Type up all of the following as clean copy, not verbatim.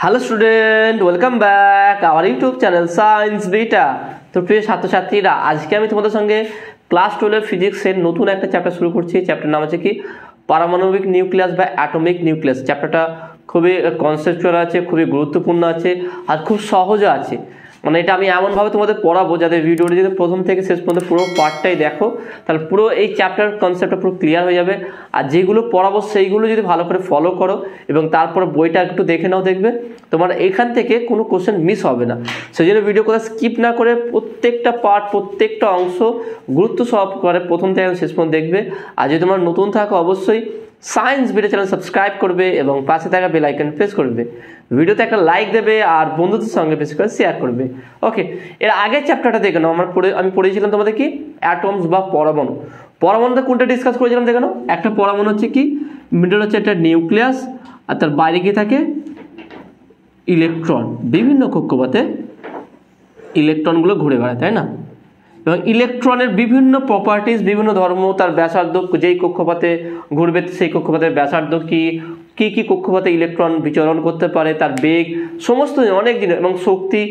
Hello student, welcome back our YouTube channel science beta. তো প্রিয় ছাত্রছাত্রীরা, আজকে আমি তোমাদের সঙ্গে ক্লাস 12 ফিজিক্সের নতুন একটা চ্যাপ্টার শুরু করছি। চ্যাপ্টার নাম আছে কি পারমাণবিক নিউক্লিয়াস বা অ্যাটমিক নিউক্লিয়াস। চ্যাপ্টারটা খুবই কনসেপচুয়াল আছে, খুবই গুরুত্বপূর্ণ আছে আর খুব সহজও আছে। মানে এটা আমি এমনভাবে তোমাদের পড়াবো যাতে ভিডিওটি যদি প্রথম থেকে শেষ পর্যন্ত পুরো পার্টটাই দেখো, তাহলে পুরো এই চ্যাপ্টার কনসেপ্টটা পুরো ক্লিয়ার হয়ে যাবে। আর যেগুলো পড়াবো সেইগুলো যদি ভালো করে ফলো করো এবং তারপর বইটা একটু দেখে নাও, দেখবে তোমার এখান থেকে কোনো কোশ্চেন মিস হবে না। সেই জন্য ভিডিও কোথাও স্কিপ না করে প্রত্যেকটা পার্ট, প্রত্যেকটা অংশ গুরুত্ব সহকারে প্রথম থেকে শেষ পর্যন্ত দেখবে। আর যদি তোমার নতুন থাকো অবশ্যই সায়েন্স ভিডিও চ্যানেল সাবস্ক্রাইব করবে এবং পাশে থাকা বেল আইকন প্রেস করবে। ভিডিওতে একটা লাইক দেবে আর বন্ধুদের সঙ্গে বেশি করে শেয়ার করবে। ওকে, এর আগের চ্যাপ্টারটা দেখে নাও। আমি পড়েছিলাম তোমাদের কি অ্যাটমস বা পরমাণু। পরমাণুতে কোনটা ডিসকাস করেছিলাম দেখে নাও। একটা পরমাণু হচ্ছে কি মিডল হচ্ছে একটা নিউক্লিয়াস, আর তার বাইরে কি থাকে ইলেকট্রন। বিভিন্ন কক্ষপথে ইলেকট্রনগুলো ঘুরে বেড়ায়, তাই না? এবং ইলেকট্রনের বিভিন্ন প্রপার্টিজ, বিভিন্ন ধর্ম, তার ব্যাসার্ধ, যেই কক্ষপথে ঘুরবে সেই কক্ষপথের ব্যাসার্ধ কি কি কক্ষপথে ইলেকট্রন বিচরণ করতে পারে, তার বেগ, সমস্ত অনেক জিনিস এবং শক্তি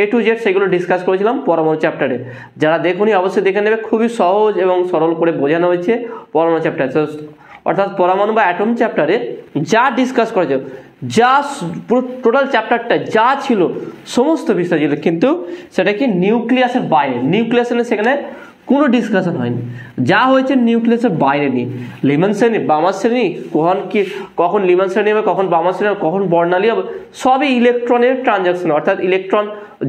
A to Z সেগুলো ডিসকাস করেছিলাম পরমাণু চ্যাপ্টারে। যারা দেখুনি অবশ্যই দেখে নেবে, খুবই সহজ এবং সরল করে বোঝানো হয়েছে পরমাণু চ্যাপ্টার। অর্থাৎ পরমাণু বা অ্যাটম চ্যাপ্টারে যা ডিসকাস করেছে, যা পুরো টোটাল চ্যাপ্টারটা যা ছিল সমস্ত বিষয় ছিল, কিন্তু সেটা কি নিউক্লিয়াসের বাইরে। নিউক্লিয়াসের সেখানে কোনো ডিসকাশন হয়নি। যা হয়েছে নিউক্লিয়াসের বাইরে নিয়ে লিমন শ্রেণী, বামার শ্রেণী, কখন লিমন শ্রেণী হবে, কখন বামার শ্রেণী হবে, কখন বর্ণালী হবে, সবই ইলেকট্রনের ট্রানজাকশন। অর্থাৎ ইলেকট্রন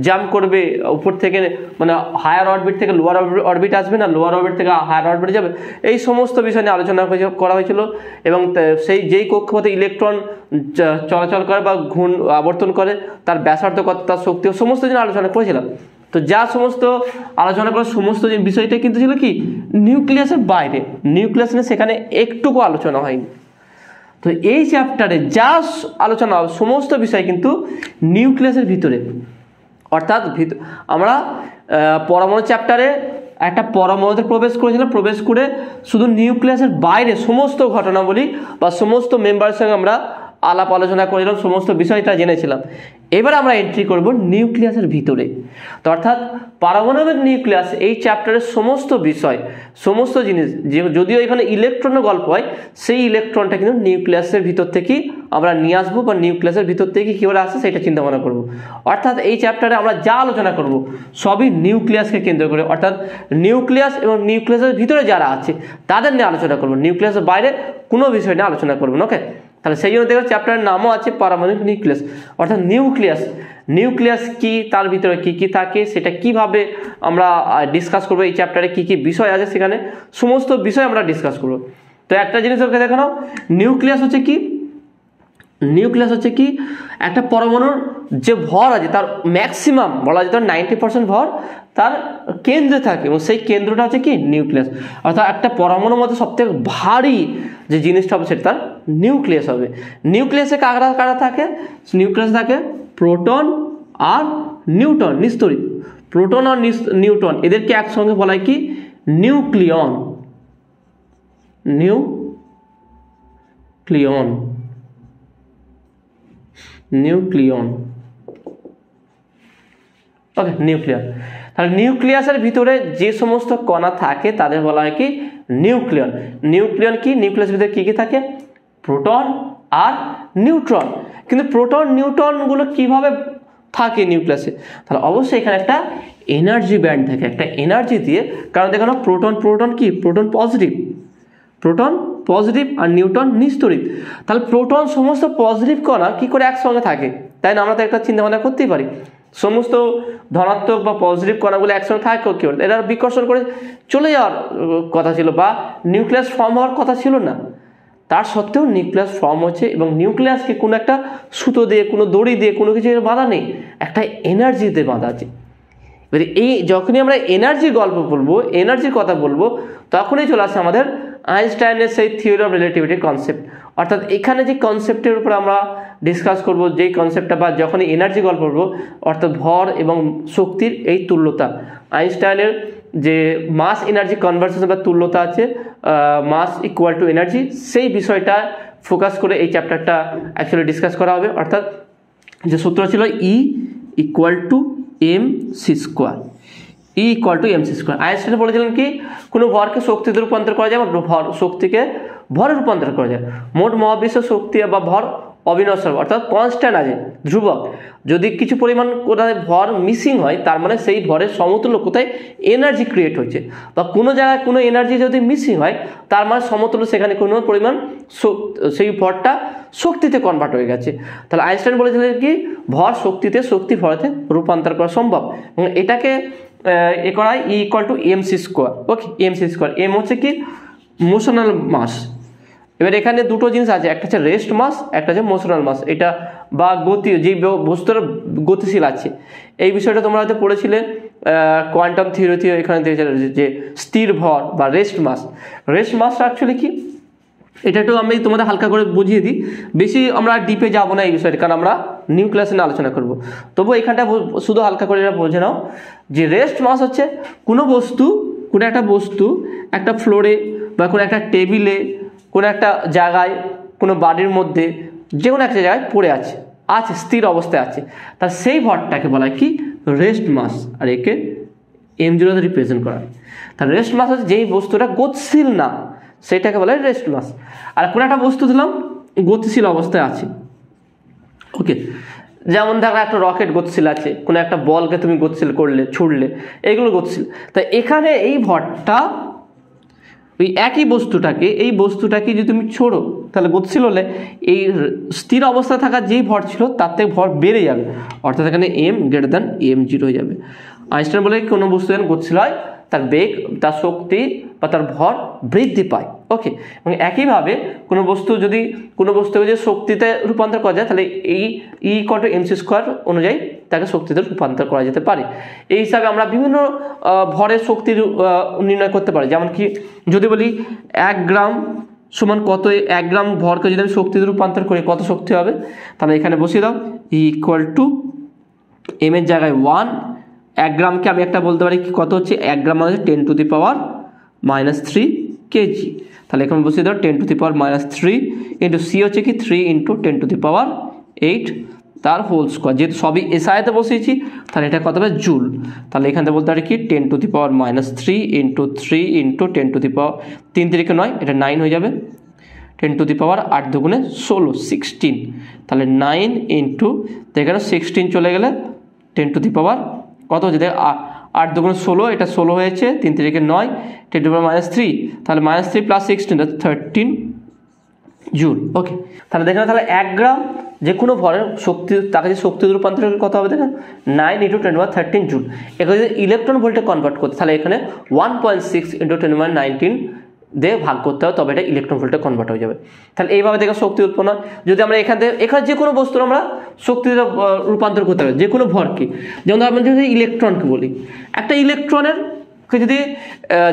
জাম্প করবে উপর থেকে, মানে হায়ার অরবিট থেকে লোয়ার অরবিট আসবে না, লোয়ার অরবিট থেকে হায়ার অরবিটে যাবে। এই সমস্ত বিষয় নিয়ে আলোচনা করা হয়েছিল। এবং সেই যেই কক্ষপথে ইলেকট্রন চলাচল করে বা আবর্তন করে, তার ব্যাসার্ধ কত, তার শক্তি, সমস্ত জিনিস আলোচনা করেছিলাম। তো যা সমস্ত আলোচনা করার সমস্ত বিষয়টা কিন্তু ছিল কি নিউক্লিয়াসের বাইরে। নিউক্লিয়াস নিয়ে সেখানে একটুকু আলোচনা হয়নি। তো এই চ্যাপ্টারে যা আলোচনা হবে সমস্ত বিষয় কিন্তু নিউক্লিয়াসের ভিতরে। অর্থাৎ আমরা পরমাণু চ্যাপ্টারে একটা পরমাণুতে প্রবেশ করেছিলাম, প্রবেশ করে শুধু নিউক্লিয়াসের বাইরে সমস্ত ঘটনাবলী বা সমস্ত মেম্বারের সঙ্গে আমরা আলাপ আলোচনা করেছিলাম, সমস্ত বিষয়টা জেনেছিলাম। এবার আমরা এন্ট্রি করব নিউক্লিয়াসের ভিতরে। তো অর্থাৎ পারমাণবিক নিউক্লিয়াস এই চ্যাপ্টারের সমস্ত বিষয়, সমস্ত জিনিস, যদিও এখানে ইলেকট্রনের গল্প হয়, সেই ইলেকট্রনটা কিন্তু নিউক্লিয়াসের ভিতর থেকেই আমরা নিয়ে আসবো বা নিউক্লিয়াসের ভিতর থেকে কী করে আসে সেটা চিন্তা ভাবনা করবো। অর্থাৎ এই চ্যাপ্টারে আমরা যা আলোচনা করব সবই নিউক্লিয়াসকে কেন্দ্র করে। অর্থাৎ নিউক্লিয়াস এবং নিউক্লিয়াসের ভিতরে যারা আছে তাদের নিয়ে আলোচনা করবো, নিউক্লিয়াসের বাইরে কোনো বিষয় নিয়ে আলোচনা করবো না। ওকে, তাহলে সেই জন্য দেখো চ্যাপ্টারের নামও আছে পারমাণবিক নিউক্লিয়াস। অর্থাৎ নিউক্লিয়াস কি, তার ভিতরে কি কি থাকে, সেটা কিভাবে আমরা ডিসকাস করবো। এই চ্যাপ্টারে কি কি বিষয় আছে সেখানে সমস্ত বিষয় আমরা ডিসকাস করবো। তো একটা জিনিস ওকে দেখে নাও, নিউক্লিয়াস হচ্ছে কি একটা পরমাণুর যে ভর আছে তার ম্যাক্সিমাম বলা যেত 90% ভর তার কেন্দ্রে থাকে, এবং সেই কেন্দ্রটা হচ্ছে কি নিউক্লিয়াস। অর্থাৎ একটা পরমাণুর মধ্যে সবথেকে ভারী যে জিনিসটা হবে সেটা তার নিউক্লিয়াস হবে। নিউক্লিয়াসে কারা থাকে? নিউক্লিয়াসে থাকে প্রোটন আর নিউট্রন, নিস্তড়িত। প্রোটন আর নিউট্রন এদেরকে একসঙ্গে বলা হয় কি নিউক্লিয়ন। ওকে, নিউক্লিয়ার। তাহলে নিউক্লিয়াসের ভিতরে যে সমস্ত কণা থাকে তাদের বলা হয় কি নিউক্লিয়ন। কি নিউক্লিয়াসের ভিতরে কি কি থাকে? প্রোটন আর নিউট্রন। কিন্তু প্রোটন নিউট্রনগুলো কিভাবে থাকে নিউক্লিয়াসে? তাহলে অবশ্যই এখানে একটা এনার্জি ব্যান্ড থাকে, একটা এনার্জি দিয়ে। কারণ দেখো না, প্রোটন কি প্রোটন পজিটিভ আর নিউট্রন নিস্তড়িত। তাহলে প্রোটন সমস্ত পজিটিভ কণা কি করে একসঙ্গে থাকে, তাই না? আমরা তো একটা চিন্তা ভাবনা করতেই পারি, সমস্ত ধনাত্মক বা পজিটিভ কণাগুলো একসঙ্গে থাকে কি করে? এরা বিকর্ষণ করে চলে যাওয়ার কথা ছিল বা নিউক্লিয়াস ফর্ম হওয়ার কথা ছিল না। তার সত্ত্বেও নিউক্লিয়াস ফর্ম হচ্ছে, এবং নিউক্লিয়াসকে কোনো একটা সুতো দিয়ে, কোনো দড়ি দিয়ে, কোনো কিছু বাঁধা নেই, একটা এনার্জিতে বাঁধা আছে। এবারে এই যখনই আমরা এনার্জির গল্প বলবো, এনার্জির কথা বলবো, তখনই চলে আসে আমাদের আইনস্টাইনের সেই থিওরি অফ রিলেটিভিটি কনসেপ্ট। অর্থাৎ এখানে যে কনসেপ্টের উপর আমরা ডিসকাস করব, যেই কনসেপ্টটা বা যখনই এনার্জি গল্প করবো, অর্থাৎ ভর এবং শক্তির এই তুল্যতা, আইনস্টাইনের যে মাস এনার্জি কনভারসেশন বা তুল্যতা আছে, মাস ইকুয়াল টু এনার্জি, সেই বিষয়টা ফোকাস করে এই চ্যাপ্টারটা অ্যাকচুয়ালি ডিসকাস করা হবে। অর্থাৎ যে সূত্র ছিল E equal to mc square, E equal to mc square. Einstein বলেছিলেন কি কোনো ভরকে শক্তিতে রূপান্তর করা যায় বা শক্তিকে ভরে রূপান্তর করা যায়। মোট মহাবিশ্ব শক্তি বা ভর অবিনশ্বর অর্থাৎ কনস্ট্যান্ট আছে, ধ্রুবক। যদি কিছু পরিমাণ কোথায় ভর মিসিং হয় তার মানে সেই ভরের সমতুল্য কোথায় এনার্জি ক্রিয়েট হয়েছে, বা কোনো জায়গায় কোনো এনার্জি যদি মিসিং হয় তার মানে সমতুল্য সেখানে কোনো পরিমাণ সেই ভরটা শক্তিতে কনভার্ট হয়ে গেছে। তাহলে আইনস্টাইন বলেছিলেন কি ভর শক্তিতে, শক্তি ভরেতে রূপান্তর করা সম্ভব, এবং এটাকে এ করা হয় E equal to mc square. Okay, mc square, m হচ্ছে কি মোশনাল মাস। এবার এখানে দুটো জিনিস আছে, একটা হচ্ছে রেস্ট মাস, একটা হচ্ছে মোশনাল মাস। এটা বা গতি, যে বস্তুটা গতিশীল আছে, এই বিষয়টা তোমরা হয়তো পড়েছিলে কোয়ান্টাম থিওরিতে। এখানে দিয়েছে যে স্থির ভর বা রেস্ট মাস। রেস্ট মাসটা অ্যাকচুয়ালি কি এটা একটু আমি তোমাদের হালকা করে বুঝিয়ে দিই, বেশি আমরা ডিপে যাব না এই বিষয়টা, কারণ আমরা নিউ ক্লাসে নিয়ে আলোচনা করব। তবু এখানটা শুধু হালকা করে এটা বোঝে নাও যে রেস্ট মাস হচ্ছে কোনো বস্তু, কোনো একটা বস্তু একটা ফ্লোরে বা কোনো একটা টেবিলে, কোনো একটা জায়গায়, কোনো বাড়ির মধ্যে, যে কোনো একটা জায়গায় পড়ে আছে, স্থির অবস্থায় আছে, তার সেই ভরটাকে বলা হয় কি রেস্ট মাস, আর একে m0 তে রিপ্রেজেন্ট করা হয়। তার রেস্ট মাস হচ্ছে যেই বস্তুটা গতিশীল না সেটাকে বলা হয় রেস্ট মাস। আর কোনো একটা বস্তু দিলাম গতিশীল অবস্থায় আছে। ওকে, যেমন ধরো একটা রকেট গতিশীল আছে, কোনো একটা বলকে তুমি গতিশীল করলে, ছুড়লে, এইগুলো গতিশীল। তাই এখানে এই ভরটা ওই একই বস্তুটাকে, এই বস্তুটাকে যদি তুমি ছোড়ো তাহলে গতিশীল হলে এই স্থির অবস্থায় থাকা যেই ভর ছিল তার থেকে ভর বেড়ে যাবে, অর্থাৎ এখানে m গ্রেটার দ্যান m0 হয়ে যাবে। আইনস্টাইন বলে কোনো বস্তু যখন গতিশীল হয় তার বেগ, তার শক্তি বা তার ভর বৃদ্ধি পায়। ওকে, এবং একইভাবে কোনো বস্তুকে যদি শক্তিতে রূপান্তর করা যায় তাহলে এই E equal to mc square অনুযায়ী তাকে শক্তিতে রূপান্তর করা যেতে পারে। এই হিসাবে আমরা বিভিন্ন ভরের শক্তি নির্ণয় করতে পারি। যেমন কি যদি বলি 1 গ্রাম সমান কত, 1 গ্রাম ভরকে যদি আমি শক্তিতে রূপান্তর করি কত শক্তি হবে, তাহলে এখানে বসিয়ে দাও E ইকুয়াল টু m এর জায়গায় 1, 1 গ্রামকে আমি একটা বলতে পারি কি কত হচ্ছে, 1 গ্রাম মানে 10 টু দি পাওয়ার -3 কেজি। তাহলে এখানে বসিয়ে দাও 10 to the power -3 into C হচ্ছে কি 3 ইন্টু 10 টু দি পাওয়ার 8 তার হোল স্কোয়ার। যেহেতু সবই এসআইতে বসিয়েছি তাহলে এটা কত হবে জুল। তাহলে এখান থেকে বলতে পারি কি 10 to the power -3 into 3 into 10 to the power 3 3 9, এটা 9 হয়ে যাবে। 10 টু দি পাওয়ার 8 দুগুণে 16, 16। তাহলে 9 ইন্টু এখানে 16 চলে গেলে 10 টু দি পাওয়ার কত হচ্ছে, 8 দুগুণে 16, এটা 16 হয়েছে, 3 3 9, 10 টু দি পাওয়ার -3, তাহলে -3 প্লাস 16 13 জুল। ওকে, তাহলে দেখেন তাহলে 1 গ্রাম যে কোনো ভরের শক্তি, তাকে যে শক্তিতে রূপান্তর কত হবে দেখেন 9 into 10 to the power 13 joule. এখানে যদি ইলেকট্রন ভোল্টে কনভার্ট করতে তাহলে এখানে 1.6 ইন্টু 10 টু দি পাওয়ার 19 দিয়ে ভাগ করতে হবে, তবে এটা ইলেকট্রন ভোল্টে কনভার্ট হয়ে যাবে। তাহলে এইভাবে দেখে শক্তি উৎপন্ন। যদি আমরা এখানে যে কোনো বস্তুর আমরা শক্তিতে রূপান্তর করতে হবে, যে কোনো ভরকে, যেমন আমরা যদি ইলেকট্রনকে বলি, একটা ইলেকট্রনের যদি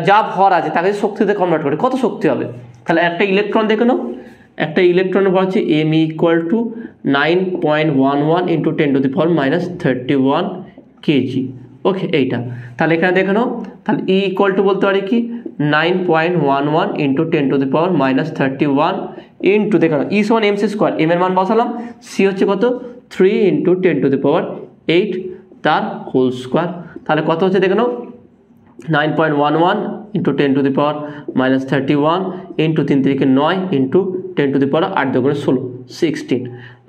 যা ভর আছে তাকে শক্তিতে কনভার্ট করে কত শক্তি হবে, তাহলে একটা ইলেকট্রন দেখে নাও, একটা ইলেকট্রনের ভর হচ্ছে m equal to 9.11 into 10 to the power -31 KG. Okay, এইটা তাহলে এখানে দেখে নাও, তাহলে E ইকুয়াল টু বলতে পারি কি 9.11 into 10 to the power -31 into দেখে নাও E সমান mc স্কোয়ার, m এর মান বসালাম, c হচ্ছে কত 3 ইন্টু 10 টু দি পাওয়ার 8 তার হোল স্কোয়ার। তাহলে কত হচ্ছে দেখে নাও 9.11 into 10 to the power -31 into 3 3 9 into 10 to the power 8 দুগুণে 16, 16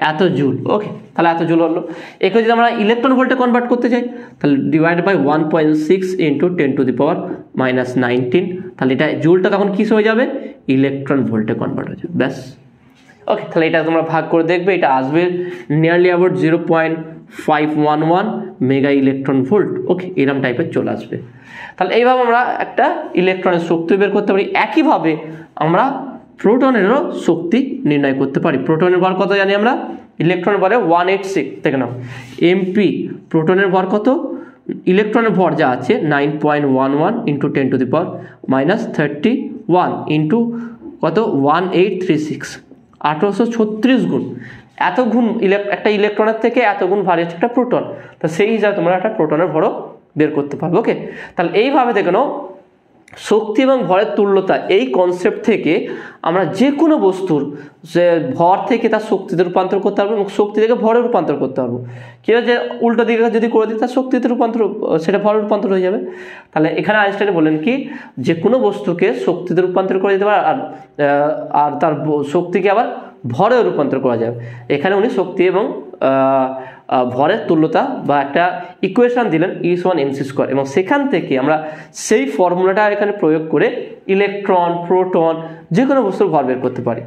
এত জুল। ওকে, তাহলে এত জুল হলো। একে যদি আমরা ইলেকট্রন ভোল্টে কনভার্ট করতে চাই তাহলে divide by 1.6 into 10 to the power -19, তাহলে এটা জুলটা তখন কিস হয়ে যাবে, ইলেকট্রন ভোল্টে কনভার্ট হয়ে যাবে, ব্যাস। ওকে, তাহলে এটা তোমরা ভাগ করে দেখবে, এটা আসবে nearly about 0.511 mega electron volt. Okay, এরকম টাইপের চলে আসবে। তাহলে এইভাবে আমরা একটা ইলেকট্রনের শক্তি বের করতে পারি। একইভাবে আমরা প্রোটনেরও শক্তি নির্ণয় করতে পারি। প্রোটনের ভর কত জানি আমরা, ইলেকট্রনের ভরে 186 থেকে নাও এমপি, প্রোটনের ভর কত, ইলেকট্রনের ভর যা আছে 9.11 into 10 to the power -31 into কত 1836, 1836 গুণ, এত গুণ একটা ইলেকট্রনের থেকে এত গুণ ভারী হচ্ছে একটা প্রোটন। তো সেই হিসাবে তোমরা একটা প্রোটনের ভরও বের করতে পারবে। ওকে, তাহলে এইভাবে দেখে নাও শক্তি এবং ভরের তুল্যতা এই কনসেপ্ট থেকে আমরা যে কোনো বস্তুর যে ভর থেকে তার শক্তিতে রূপান্তর করতে পারবো এবং শক্তি থেকে ভরে রূপান্তর করতে পারবো। কেউ যে উল্টো দিকে যদি করে দিই তার শক্তিতে রূপান্তর, সেটা ভরে রূপান্তর হয়ে যাবে। তাহলে এখানে আইনস্টাইন বলেন কি যে কোনো বস্তুকে শক্তিতে রূপান্তর করে দিতে পারে আর তার শক্তিকে আবার ভরে রূপান্তর করা যাবে। এখানে উনি শক্তি এবং ভরের তুল্যতা বা একটা ইকুয়েশন দিলেন E=mc², এবং সেখান থেকে আমরা সেই ফর্মুলাটা এখানে প্রয়োগ করে ইলেকট্রন, প্রোটন যে কোনো বস্তুর ভর বের করতে পারি।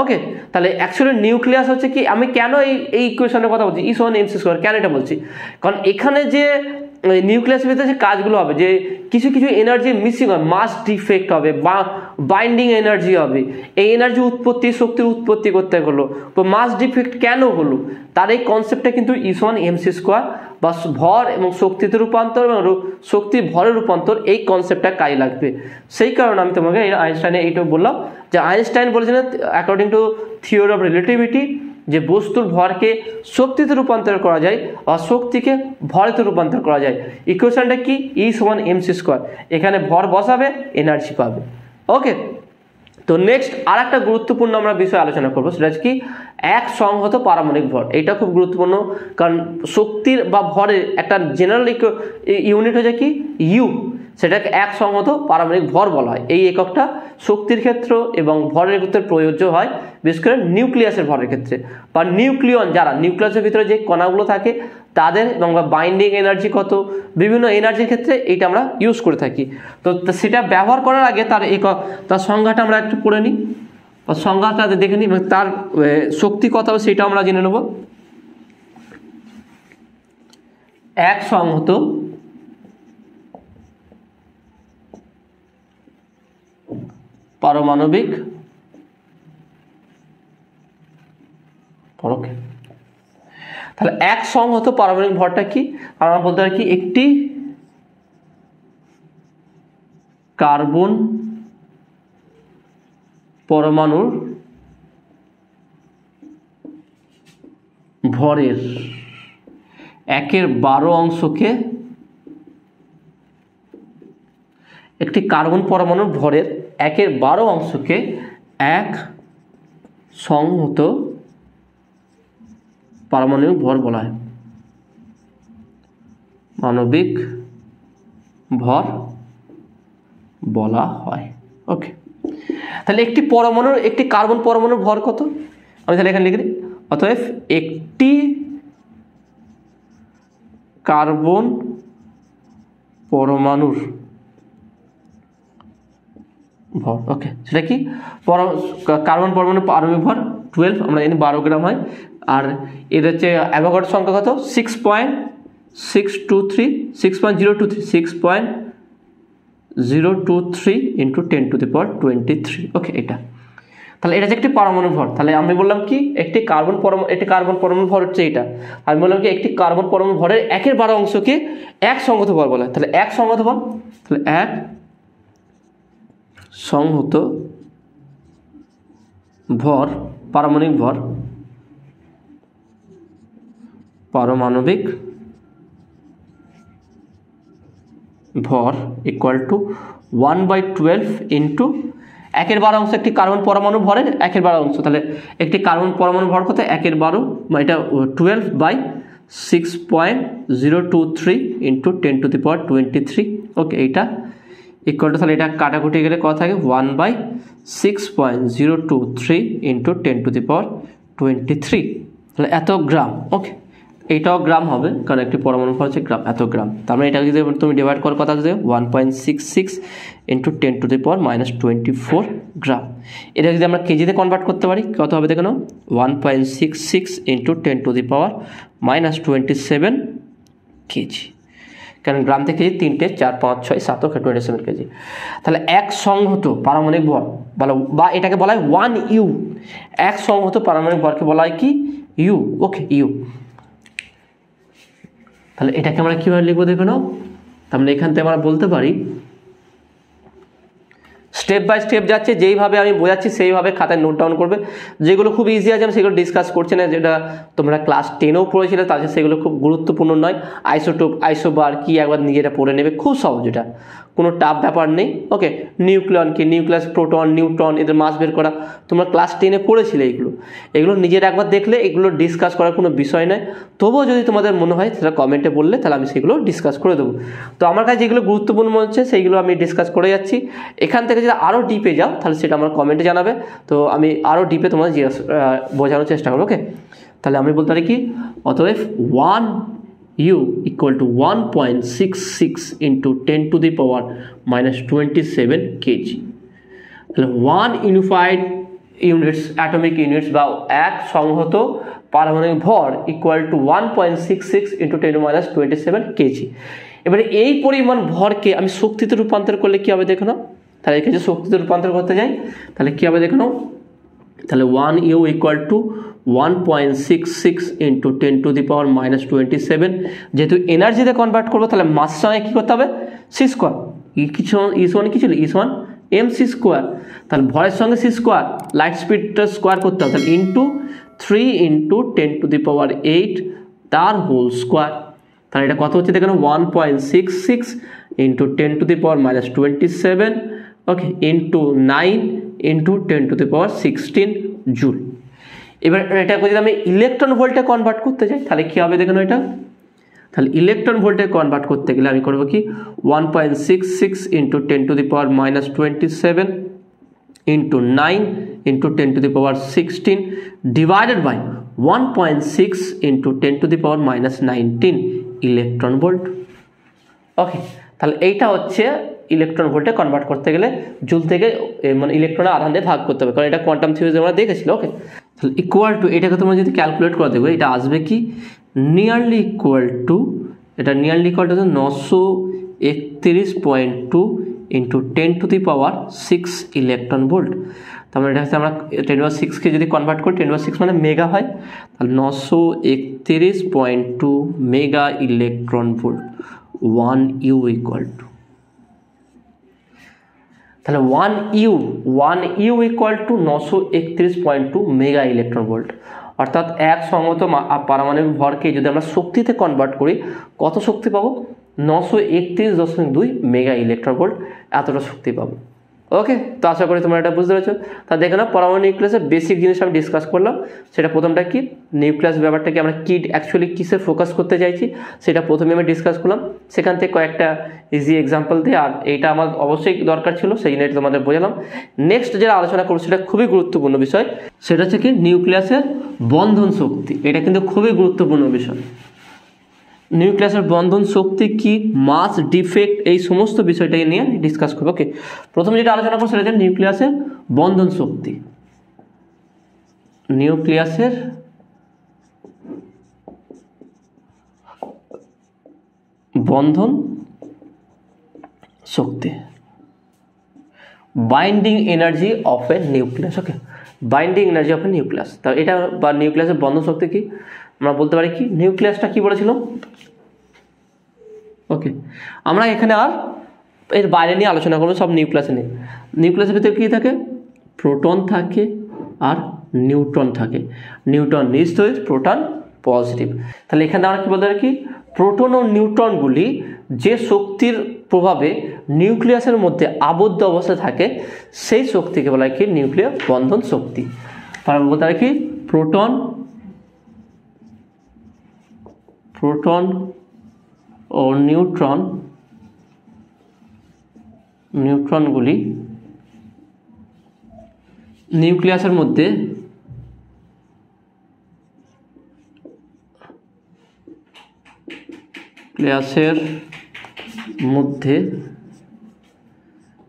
ওকে, তাহলে অ্যাকচুয়ালি নিউক্লিয়াস হচ্ছে কি, আমি কেন এই ইকুয়েশনের কথা বলছি E=mc², কেন এটা বলছি, কারণ এখানে যে নিউক্লিয়াসের ভিতরে যে কাজগুলো হবে, যে কিছু কিছু এনার্জি মিসিং হবে, মাস ডিফেক্ট হবে বা বাইন্ডিং এনার্জি হবে, এই এনার্জি উৎপত্তি, শক্তির উৎপত্তি করতে হলো, তো মাস ডিফেক্ট কেন হলো, তার এই কনসেপ্টটা কিন্তু E=mc² বা ভর এবং শক্তিতে রূপান্তর এবং শক্তি ভরের রূপান্তর, এই কনসেপ্টটা কাজে লাগবে। সেই কারণে আমি তোমাকে আইনস্টাইনে এইটাও বললাম যে আইনস্টাইন বলেছিলেন according to theory of relativity যে বস্তুর ভরকে শক্তিতে রূপান্তর করা যায় বা শক্তিকে ভরেতে রূপান্তর করা যায়। ইকুয়েশনটা কি, E=mc², এখানে ভর বসাবে, এনার্জি পাবে। ওকে, তো নেক্সট আর একটা গুরুত্বপূর্ণ আমরা বিষয় আলোচনা করবো, সেটা হচ্ছে কি এক সংহত পারমাণবিক ভর। এটা খুব গুরুত্বপূর্ণ, কারণ শক্তির বা ভরের একটা জেনারেল ইউনিট হচ্ছে কি ইউ, সেটাকে এক সংহত পারমাণবিক ভর বলা হয়। এই এককটা শক্তির ক্ষেত্র এবং ভরের ক্ষেত্রে প্রযোজ্য হয়, বিশেষ করে নিউক্লিয়াসের ভরের ক্ষেত্রে বা নিউক্লিয়ন, যারা নিউক্লিয়াসের ভিতরে যে কণাগুলো থাকে তাদের এবং বাইন্ডিং এনার্জি কত, বিভিন্ন এনার্জির ক্ষেত্রে এইটা আমরা ইউজ করে থাকি। তো সেটা ব্যবহার করার আগে তার সংজ্ঞাটা আমরা একটু পড়ে নিই বা সংজ্ঞাটা দেখে নিই এবং তার শক্তি কত হবে সেটা আমরা জেনে নেব। এক সংহত পারমাণবিক ভর। তাহলে এক সংহত পারমাণবিক ভরটা কি, আমরা বলতে পারি কি একটি কার্বন পরমাণুর ভরের 1/12 অংশকে, একটি কার্বন পরমাণুর ভরের 1/12 অংশকে এক সংহত পারমাণবিক ভর বলা হয়, মানবিক ভর বলা হয়। ওকে, তাহলে একটি পরমাণুর, একটি কার্বন পরমাণুর ভর কত, আমি তাহলে এখানে লিখে দিই। অতএব একটি কার্বন পরমাণুর ভর, ওকে, সেটা কি কার্বন পরমাণু পারমাণবিক ভর 12, আমরা জানি 12 গ্রাম হয়। আর এর হচ্ছে অ্যাভোগাড্রো সংখ্যা কত, 6.023 × 10⁻23 ওকে, এটা তাহলে এটা হচ্ছে একটি পারমাণবিক ভর। তাহলে আমি বললাম কি একটি কার্বন পরমাণু ভর হচ্ছে এটা, আমি বললাম কি একটি কার্বন পরমাণু ভরের 1/12 অংশকে এক সংহত ভর বলা হয়। তাহলে এক সংহত ভর, তাহলে এক সংহত ভর, পারমাণবিক ভর, পারমাণবিক ভর ইকুয়াল টু 1/12 ইন্টু 1/12 অংশ, একটি কার্বন পরমাণু ভরের 1/12 অংশ। তাহলে একটি কার্বন পরমাণু ভর কত, 1/12, এটা 12/6.023 × 10⁻23 ওকে, এইটা ইকুয়াল টু, তাহলে এটা কাটাকুটি গেলে কত থাকে, 1/6.023 × 10⁻23, তাহলে এত গ্রাম। ওকে, এইটাও গ্রাম হবে কারণ একটি পরমাণু ভর হচ্ছে গ্রাম, এত গ্রাম। তার মানে এটা যদি তুমি ডিভাইড করার কথা আছে 1.66 × 10⁻24 গ্রাম। এটা যদি আমরা কেজিতে কনভার্ট করতে পারি কত হবে দেখো, 1.66 × 10⁻27 কেজি, কারণ গ্রাম থেকে কেজি 3, 4, 5, 6, 7 27 কেজি। তাহলে এক সংহত পারমাণবিক ভর বলা, বা এটাকে বলা হয় 1U, এক সংহত পারমাণবিক ভরকে বলা হয় কি ইউ। Okay, you. তাহলে এটাকে আমরা কীভাবে লিখবো দেখে নাও। তাহলে এখান থেকে আমরা বলতে পারি, স্টেপ বাই স্টেপ যাচ্ছে, যেইভাবে আমি বোঝাচ্ছি সেইভাবে খাতায় নোট ডাউন করবে। যেগুলো খুব ইজি আছে আমি সেগুলো ডিসকাস করছি না, যেটা তোমরা ক্লাস 10-এও পড়েছিলে তাদের সেগুলো খুব গুরুত্বপূর্ণ নয়। আইসোটোপ, আইসোবার কি একবার নিজেরা পড়ে নেবে, খুব সহজ, এটা কোনো টাফ ব্যাপার নেই। ওকে, নিউক্লিয়ন কি, নিউক্লিয়াস, প্রোটন, নিউট্রন, এদের মাস বের করা তোমরা ক্লাস 10-এ পড়েছিলে। এগুলো নিজের একবার দেখলে এগুলো ডিসকাস করার কোনো বিষয় নয়। তবুও যদি তোমাদের মনে হয় সেটা কমেন্টে বললে তাহলে আমি সেগুলো ডিসকাস করে দেবো। তো আমার কাছে যেগুলো গুরুত্বপূর্ণ মনে হচ্ছে সেইগুলো আমি ডিসকাস করে যাচ্ছি। এখান থেকে যদি আরও ডিপে যাও তাহলে সেটা আমার কমেন্টে জানাবে, তো আমি আরও ডিপে তোমাদের বোঝানোর চেষ্টা করবো। ওকে, তাহলে আমি বলতে পারি কি, অতএব 1U equal to 1.66 into 10 to the power minus 27 kg। তাহলে 1 ইউনিফাইড ইউনিটস, অ্যাটমিক ইউনিটস বা এক সংহত পারমাণবিক ভর equal to 1.66 into 10 to minus 27 kg। এবারে এই পরিমাণ ভরকে আমি শক্তিতে রূপান্তর করলে কী হবে দেখো না। তাহলে একে যে শক্তিতে রূপান্তর করতে যাই তাহলে কী হবে দেখো না। তাহলে 1U equal to 1.66 into 10 to the power minus 27। যেহেতু এনার্জিতে কনভার্ট করবো তাহলে মাসের সঙ্গে কী করতে হবে, সি স্কোয়ার। E1 কি ছিল, E1 mc স্কোয়ার। তাহলে ভরের সঙ্গে সি স্কোয়ার, লাইট স্পিডটা স্কোয়ার করতে হবে, তাহলে into 3 into 10 to the power 8 তার হোল স্কোয়ার। তাহলে এটা কত হচ্ছে দেখেন, 1.66 into 10 to the power minus 27, okay, into 9 into 10 to the power 16 joule. এবার এটাকে যদি আমি ইলেকট্রন ভোল্টে কনভার্ট করতে চাই তাহলে কী হবে দেখেন এটা। তাহলে ইলেকট্রন ভোল্টে কনভার্ট করতে গেলে আমি করবো কি, 1.66 into 10 to the power minus 27 into 9 into 10 to the power 16 divided by 1.6 into 10 to the power minus 19 electron volt. Okay, তাহলে এইটা হচ্ছে ইলেকট্রন ভোল্টে কনভার্ট করতে গেলে জুল থেকে মানে ইলেকট্রনের আধান দিয়ে ভাগ করতে হবে, কারণ এটা কোয়ান্টাম থিওরিতে আমরা দেখেছিল। ওকে, তাহলে ইকুয়াল টু এটাকে তোমরা যদি ক্যালকুলেট করে দেখবে এটা আসবে কি, নিয়ারলি ইকুয়াল টু, এটা nearly equal to 931.2 into 10 to the power 6 electron volt. তারপরে এটা হচ্ছে আমরা 10⁻6কে যদি কনভার্ট করি, 10⁻6 মানে মেগা হয়, তাহলে 931.2 mega electron volt. 1U equal to, তাহলে 1U equal to 931.2 mega electron volt. অর্থাৎ এক সংহত পারমাণবিক ভরকে যদি আমরা শক্তিতে কনভার্ট করি কত শক্তি পাবো, 931.2 মেগা ইলেকট্রন ভোল্ট, এতটা শক্তি পাবো। ওকে, তো আশা করি তোমরা এটা বুঝতে পেরেছো। তা দেখে না, পরমাণু নিউক্লিয়াসের বেসিক জিনিস আমি ডিসকাস করলাম। সেটা প্রথমটা কি, নিউক্লিয়াস ব্যাপারটাকে আমরা কি অ্যাকচুয়ালি কিসে ফোকাস করতে চাইছি সেটা প্রথমে আমি ডিসকাস করলাম। সেখান থেকে কয়েকটা ইজি এক্সাম্পল দিয়ে, আর এইটা আমার অবশ্যই দরকার ছিল সেই জন্য এটা তোমাদের বোঝালাম। নেক্সট যেটা আলোচনা করবো সেটা খুবই গুরুত্বপূর্ণ বিষয়, সেটা হচ্ছে কি নিউক্লিয়াসের বন্ধন শক্তি। এটা কিন্তু খুবই গুরুত্বপূর্ণ বিষয়। নিউক্লিয়াসের বন্ধন শক্তি কি, মাস ডিফেক্ট, এই সমস্ত বিষয়টাকে নিয়ে ডিসকাস করবো। ওকে, প্রথমে যেটা আলোচনা করবো সেটা হচ্ছে নিউক্লিয়াসের বন্ধন শক্তি। নিউক্লিয়াসের বন্ধন শক্তি, binding energy of a nucleus. Okay, binding energy of a nucleus. তা এটা বা নিউক্লিয়াসের বন্ধন শক্তি কি আমরা বলতে পারি কি, নিউক্লিয়াসটা কি বলেছিল। ওকে, আমরা এখানে আর এর বাইরে নিয়ে আলোচনা করবো, সব নিউক্লিয়াসে নিয়ে। নিউক্লিয়াসের ভিতরে কী থাকে, প্রোটন থাকে আর নিউট্রন থাকে। নিউট্রন নিশ্চয়ই, প্রোটন পজিটিভ। তাহলে এখানে আমরা কী বলতে পারি কি, প্রোটন ও নিউট্রনগুলি যে শক্তির প্রভাবে নিউক্লিয়াসের মধ্যে আবদ্ধ অবস্থায় থাকে সেই শক্তিকে বলা হয় কি নিউক্লিয়ার বন্ধন শক্তি। তাহলে বলতে পারি কি, প্রোটন ও নিউট্রনগুলি নিউক্লিয়াসের মধ্যে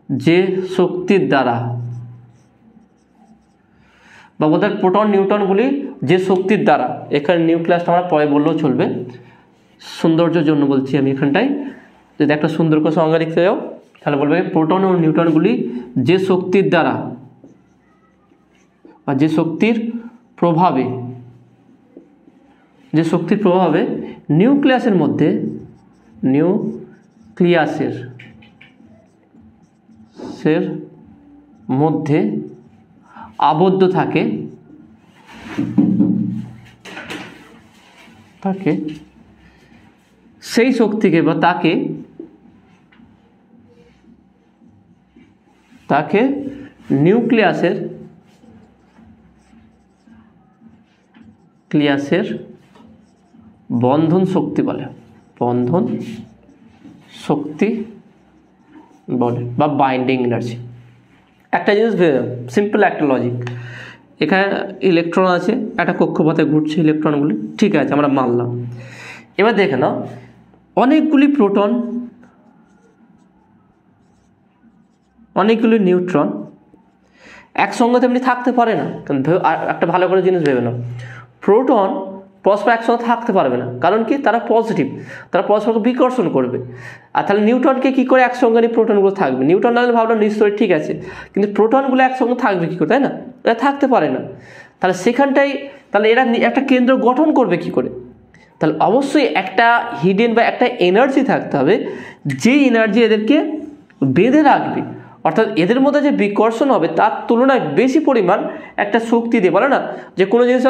যে শক্তির দ্বারা, বা বলতে প্রোটন নিউট্রনগুলি যে শক্তির দ্বারা, এখানে নিউক্লিয়াসটা আমরা পরে বললেও চলবে, সৌন্দর্যের জন্য বলছি আমি এখানটায়। যদি একটা সুন্দর করে সংজ্ঞা লিখতে যাও তাহলে বলবে প্রোটন ও নিউট্রনগুলি যে শক্তির দ্বারা বা যে শক্তির প্রভাবে নিউক্লিয়াসের মধ্যে আবদ্ধ থাকে সেই শক্তিকে বা তাকে তাকে নিউক্লিয়াসের বন্ধন শক্তি বলে, বন্ধন শক্তি বলে বা বাইন্ডিং এনার্জি। একটা জিনিস সিম্পল একটা লজিক, এখানে ইলেকট্রন আছে, একটা কক্ষপথে ঘুরছে ইলেকট্রনগুলি, ঠিক আছে আমরা মানলাম। এবার দেখে নাও অনেকগুলি প্রোটন, অনেকগুলি নিউট্রন একসঙ্গে তেমনি থাকতে পারে না। একটা ভালো করে জিনিস ভেবে নাও, প্রোটন পরস্পর একসঙ্গে থাকতে পারবে না, কারণ কি তারা পজিটিভ, তারা পরস্পরকে বিকর্ষণ করবে। আর তাহলে নিউট্রনকে কী করে একসঙ্গে নিয়ে প্রোটনগুলো থাকবে? নিউট্রন নাহলে ভাবলাম নিশ্চয়ই ঠিক আছে, কিন্তু প্রোটনগুলো একসঙ্গে থাকবে কী করে, তাই না? এরা থাকতে পারে না। তাহলে সেখানটাই তাহলে এরা একটা কেন্দ্র গঠন করবে কি করে? তাহলে অবশ্যই একটা হিডেন বা একটা এনার্জি থাকতে হবে, যেই এনার্জি এদেরকে বেঁধে রাখবে, অর্থাৎ এদের মধ্যে যে বিকর্ষণ হবে তার তুলনায় বেশি পরিমাণ একটা শক্তি দিয়ে, বলে না যে কোনো জিনিস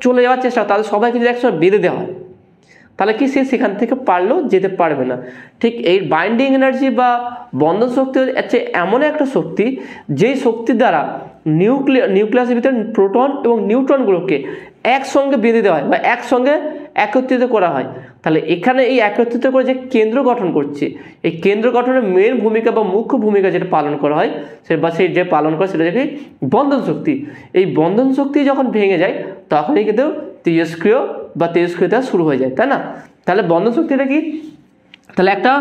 চলে যাওয়ার চেষ্টা, তাহলে সবাইকে যদি একসঙ্গে বেঁধে দেওয়া হয় তাহলে কি সে সেখান থেকে পারলেও যেতে পারবে না। ঠিক এই বাইন্ডিং এনার্জি বা বন্ধন শক্তি হচ্ছে এমন একটা শক্তি যেই শক্তির দ্বারা নিউক্লিয়াসের ভিতরে প্রোটন এবং নিউট্রনগুলোকে একসঙ্গে বেঁধে দেওয়া হয় বা একসঙ্গে একত্রিত করা হয়। তাহলে এখানে এই একত্রিত করে যে কেন্দ্র গঠন করছে, এই কেন্দ্র গঠনের মেন ভূমিকা বা মুখ্য ভূমিকা যেটা পালন করা হয় সেই যে পালন করে সেটা দেখি বন্ধন শক্তি। এই বন্ধন শক্তি যখন ভেঙে যায় তখনই কিন্তু তেজস্ক্রিয় বা তেজস্ক্রিয়তা শুরু হয়ে যায়, তাই না? তাহলে বন্ধন শক্তিটা কি? তাহলে একটা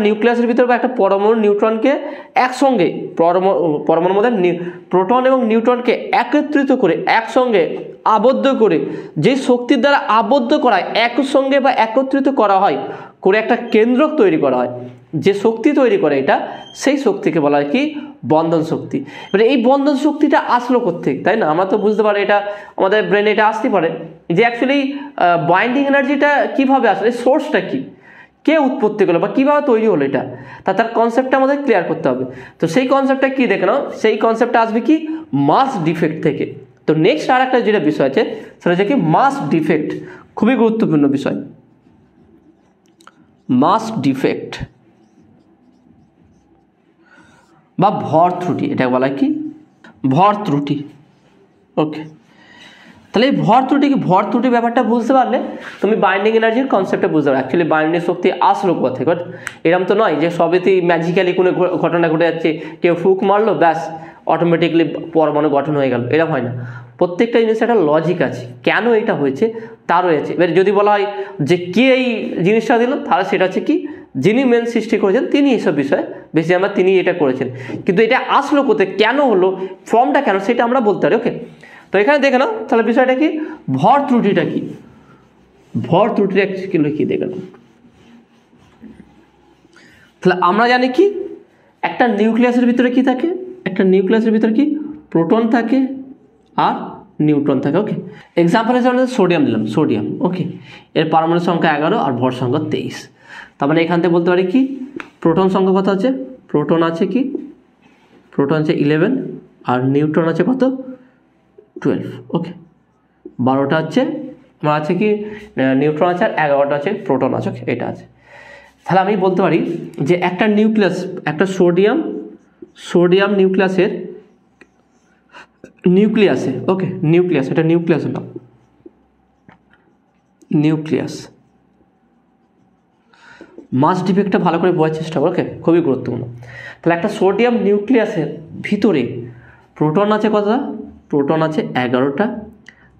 নিউক্লিয়াসের ভিতরে বা একটা পরমাণু নিউট্রনকে একসঙ্গে পরমাণুর মধ্যে প্রোটন এবং নিউট্রনকে একত্রিত করে একসঙ্গে আবদ্ধ করে যে শক্তির দ্বারা আবদ্ধ করা হয়, একসঙ্গে বা একত্রিত করা হয় করে একটা কেন্দ্রক তৈরি করা হয়, যে শক্তি তৈরি করে এটা, সেই শক্তিকে বলা হয় কি? বন্ধন শক্তি। এবারে এই বন্ধন শক্তিটা আসলো কোত্থেকে, তাই না? আমরা তো বুঝতে পারি, এটা আমাদের ব্রেনে এটা আসতে পারে যে অ্যাকচুয়ালি বাইন্ডিং এনার্জিটা কীভাবে আসলে, সোর্সটা কি, কে উৎপত্তি করলো বা কীভাবে তৈরি হলো, এটা তার কনসেপ্টটা আমাদের ক্লিয়ার করতে হবে। তো সেই কনসেপ্টটা কি দেখে নাও, সেই কনসেপ্টটা আসবে কি? মাস ডিফেক্ট থেকে। তো নেক্সট আর একটা যেটা বিষয় আছে সেটা হচ্ছে কি মাস ডিফেক্ট, খুবই গুরুত্বপূর্ণ বিষয়। মাস ডিফেক্ট বা ভর ত্রুটি, এটা বলা হয় কি? ভর ত্রুটি। ওকে, তাহলে এই ভর ত্রুটি কি? ভর ত্রুটি ব্যাপারটা বুঝতে পারলে তুমি বাইন্ডিং এনার্জির কনসেপ্টটা বুঝতে পারো। অ্যাকচুয়ালি বাইন্ডিং শক্তি আসলো কোথা থেকে? এরকম তো নয় যে সবেতেই ম্যাজিক্যালি কোনো ঘটনা ঘটে যাচ্ছে, কেউ ফুক মারলো ব্যাস অটোমেটিকলি পরমাণু গঠন হয়ে গেল, এরকম হয় না। প্রত্যেকটা জিনিসের একটা লজিক আছে, কেন এটা হয়েছে তার রয়েছে। এবার যদি বলা হয় যে কে এই জিনিসটা দিল, তাহলে সেটা হচ্ছে কি? যিনি মেন সৃষ্টি করেছেন তিনি এসব বিষয়ে বেশি আমরা তিনি এটা করেছেন, কিন্তু এটা আসলো কোথায়, কেন হলো, ফর্মটা কেন, সেটা আমরা বলতে পারি। ওকে, তো এখানে দেখে নাও তাহলে বিষয়টা কি? ভর ত্রুটিটা কি? ভর ত্রুটিটা অ্যাকচুয়ালি কি দেখে নাও। তাহলে আমরা জানি কি একটা নিউক্লিয়াসের ভিতরে কি থাকে? একটা নিউক্লিয়াসের ভিতরে কি? প্রোটন থাকে আর নিউট্রন থাকে। ওকে, এক্সাম্পল হিসেবে সোডিয়াম দিলাম, সোডিয়াম। ওকে, এর পারমাণবিক সংখ্যা 11 আর ভর সংখ্যা 23। তার মানে এখান থেকে বলতে পারি কি প্রোটন সংখ্যা কত আছে? প্রোটন আছে কি? প্রোটন আছে 11 আর নিউট্রন আছে কত? 12। ওকে, 12টা আছে আমার আছে কি নিউট্রন আছে আর 11টা আছে প্রোটন আছে। ওকে, এটা আছে। তাহলে আমি বলতে পারি যে একটা নিউক্লিয়াস, একটা সোডিয়াম নিউক্লিয়াসে ওকে নিউক্লিয়াস, এটা নিউক্লিয়াস হলো নিউক্লিয়াস। মাস ডিফেক্টটা ভালো করে বোঝার চেষ্টা করো। ওকে, খুবই গুরুত্বপূর্ণ। তাহলে একটা সোডিয়াম নিউক্লিয়াসের ভিতরে প্রোটন আছে কতটা? প্রোটন আছে 11টা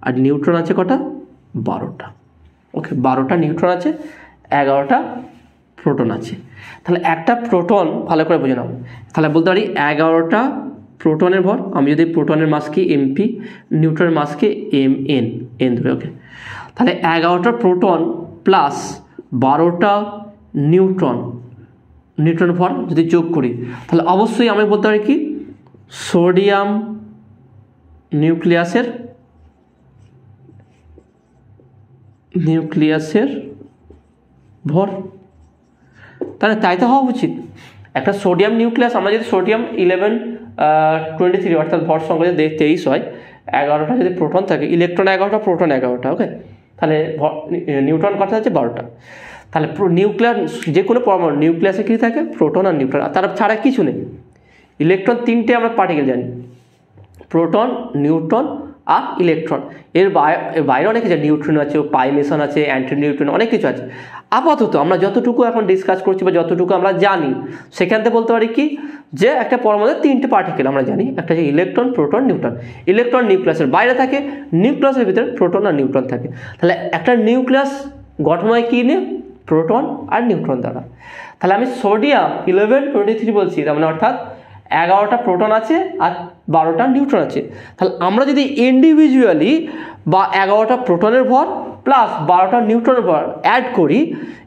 আর নিউট্রন আছে কটা? 12টা। ওকে, 12টা নিউট্রন আছে, 11টা প্রোটন আছে। তাহলে একটা প্রোটন ভালো করে বুঝে নাও, তাহলে বলতে পারি 11টা প্রোটনের ভর, আমি যদি প্রোটনের মাসকে এমপি, নিউট্রনের মাসকে এন ধরে। ওকে, তাহলে 11টা প্রোটন প্লাস 12টা নিউট্রন ভর যদি যোগ করি, তাহলে অবশ্যই আমি বলতে পারি কি সোডিয়াম নিউক্লিয়াসের ভর, তাহলে তাই তো হওয়া উচিত। একটা সোডিয়াম নিউক্লিয়াস, আমরা যদি সোডিয়াম 1123 অর্থাৎ ভর সংখ্যা যদি 23 হয়, 11টা যদি প্রোটন থাকে, ইলেকট্রন 11টা প্রোটন 11টা। ওকে, তাহলে নিউট্রন কত আছে? 12টা। তাহলে নিউক্লিয়াস যে কোনো পরমাণু নিউক্লিয়াসে কী থাকে? প্রোটন আর নিউট্রন, তারা ছাড়া কিছু নেই। ইলেকট্রন তিনটে আমরা পার্টিকেল জানি, প্রোটন, নিউট্রন আর ইলেকট্রন। এর বাইরে অনেক কিছু, নিউট্রন আছে, পাই মেসন আছে, অ্যান্টি নিউট্রন, অনেক কিছু আছে। আপাতত আমরা যতটুকু এখন ডিসকাস করছি বা যতটুকু আমরা জানি সেখান থেকে বলতে পারি কি যে একটা পরমাণুতে তিনটে পার্টিকেল আমরা জানি, একটা হচ্ছে ইলেকট্রন, প্রোটন, নিউট্রন। ইলেকট্রন নিউক্লিয়াসের বাইরে থাকে, নিউক্লিয়াসের ভিতরে প্রোটন আর নিউট্রন থাকে। তাহলে একটা নিউক্লিয়াস গঠন হয় কী নিয়ে? প্রোটন আর নিউট্রন দ্বারা। তাহলে আমি সোডিয়াম 1123 বলছি, তার মানে অর্থাৎ 11টা প্রোটন আছে আর 12টা নিউট্রন আছে। তাহলে আমরা যদি ইন্ডিভিজুয়ালি বা 11টা প্রোটনের ভর প্লাস 12টা নিউট্রনের ভর অ্যাড করি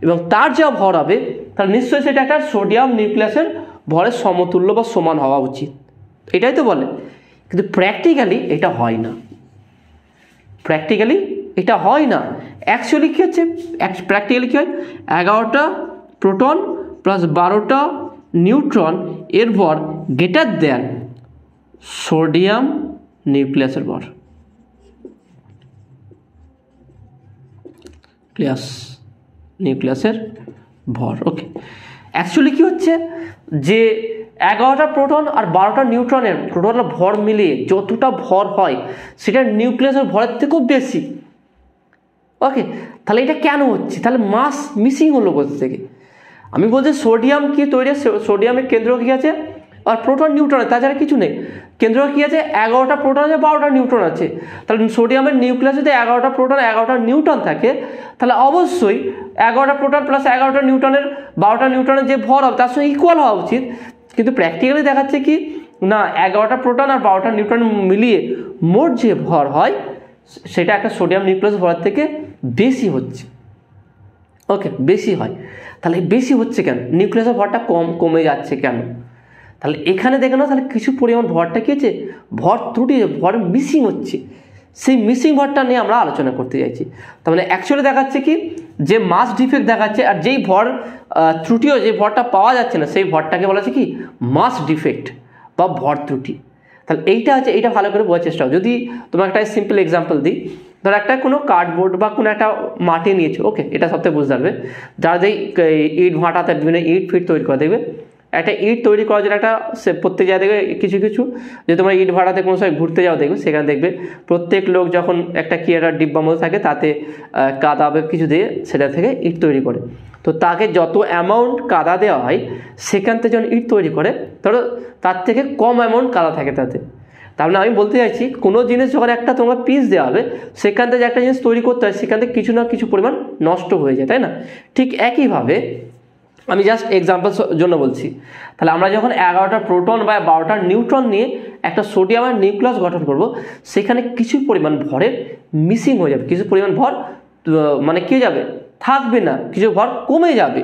এবং তার যা ভর হবে, তাহলে নিশ্চয়ই সেটা একটা সোডিয়াম নিউক্লিয়াসের ভরের সমতুল্য বা সমান হওয়া উচিত, এটাই তো বলে। কিন্তু প্র্যাকটিক্যালি এটা হয় না, প্র্যাকটিক্যালি এটা হয় না। অ্যাকচুয়ালি কী হচ্ছে, প্র্যাকটিক্যালি কী হয়, 11টা প্রোটন প্লাস 12টা নিউট্রন এর ভর গ্রেটার দেন সোডিয়াম নিউক্লিয়াসের ভর, নিউক্লিয়াসের ভর। ওকে, অ্যাকচুয়ালি কী হচ্ছে যে 11টা প্রোটন আর 12টা নিউট্রনের টোটাল ভর মিলিয়ে যতটা ভর হয় সেটা নিউক্লিয়াসের ভরের থেকেও বেশি। ওকে, তাহলে এটা কেন হচ্ছে? তাহলে মাস মিসিং হলো কোথা থেকে? আমি বলছি সোডিয়াম কি তৈরি, সোডিয়ামের কেন্দ্র কী আছে আর প্রোটন নিউট্রন, তাছাড়া কিছু নেই। কেন্দ্র কী আছে? 11টা প্রোটন আছে, 12টা নিউট্রন আছে। তাহলে সোডিয়ামের নিউক্লিয়াসে যদি 11টা প্রোটন 11টা নিউট্রন থাকে, তাহলে অবশ্যই 11টা প্রোটন প্লাস 11টা নিউট্রনের 12টা নিউট্রনের যে ভর হবে তার সঙ্গে ইকুয়াল হওয়া উচিত। কিন্তু প্র্যাকটিক্যালি দেখাচ্ছে কি না, 11টা প্রোটন আর 12টা নিউট্রন মিলিয়ে মোট যে ভর হয় সেটা একটা সোডিয়াম নিউক্লিয়াস ভরের থেকে বেশি হচ্ছে। ওকে, বেশি হয়। তাহলে বেশি হচ্ছে কেন? নিউক্লিয়াসের ভরটা কমে যাচ্ছে কেন? তাহলে এখানে দেখে নাও, তাহলে কিছু পরিমাণ ভরটা কী হচ্ছে, ভর ত্রুটি, ভর মিসিং হচ্ছে। সেই মিসিং ভরটা নিয়ে আমরা আলোচনা করতে চাইছি। তার মানে অ্যাকচুয়ালি দেখাচ্ছে কি যে মাস ডিফেক্ট দেখাচ্ছে, আর যেই ভর ত্রুটিও, যে ভরটা পাওয়া যাচ্ছে না সেই ভরটাকে বলা হচ্ছে কি মাস ডিফেক্ট বা ভর ত্রুটি। তাহলে এইটা হচ্ছে, এইটা ভালো করে বোঝার চেষ্টা করো। যদি তোমার একটা সিম্পল এক্সাম্পল দিই, ধর একটা কোনো কার্ডবোর্ড বা কোনো একটা মাটি নিয়েছো, ওকে, এটা সবথেকে বুঝতে পারবে যারা যেই ইট ভাঁটাতে বিভিন্ন ইট ফিট তৈরি করে, দেখবে একটা ইট তৈরি করার জন্য একটা প্রত্যেক জায়গায় দেখবে কিছু কিছু, যে তোমার ইট ভাড়াতে কোনো সময় ঘুরতে যাও দেখবে, সেখানে দেখবে প্রত্যেক লোক যখন একটা কি একটা ডিব্বার মধ্যে থাকে তাতে কাদা বা কিছু দিয়ে সেটা থেকে ইট তৈরি করে। তো তাকে যত অ্যামাউন্ট কাদা দেওয়া হয় সেখান থেকে যখন ইট তৈরি করে, ধরো তার থেকে কম অ্যামাউন্ট কাদা থাকে তাতে। তাহলে আমি বলতে চাইছি কোনো জিনিস যখন একটা তোমার পিস দেওয়া হবে সেখান থেকে একটা জিনিস তৈরি করতে হয়, সেখান থেকে কিছু না কিছু পরিমাণ নষ্ট হয়ে যায়, তাই না? ঠিক একইভাবে আমি জাস্ট এক্সাম্পল জন্য বলছি। তাহলে আমরা যখন 11টা প্রোটন বা 12টা নিউট্রন নিয়ে একটা সোডিয়ামের নিউক্লিয়াস গঠন করব, সেখানে কিছু পরিমাণ ভরের মিসিং হয়ে যাবে, কিছু পরিমাণ ভর মানে কী যাবে, থাকবে না, কিছু ভর কমে যাবে।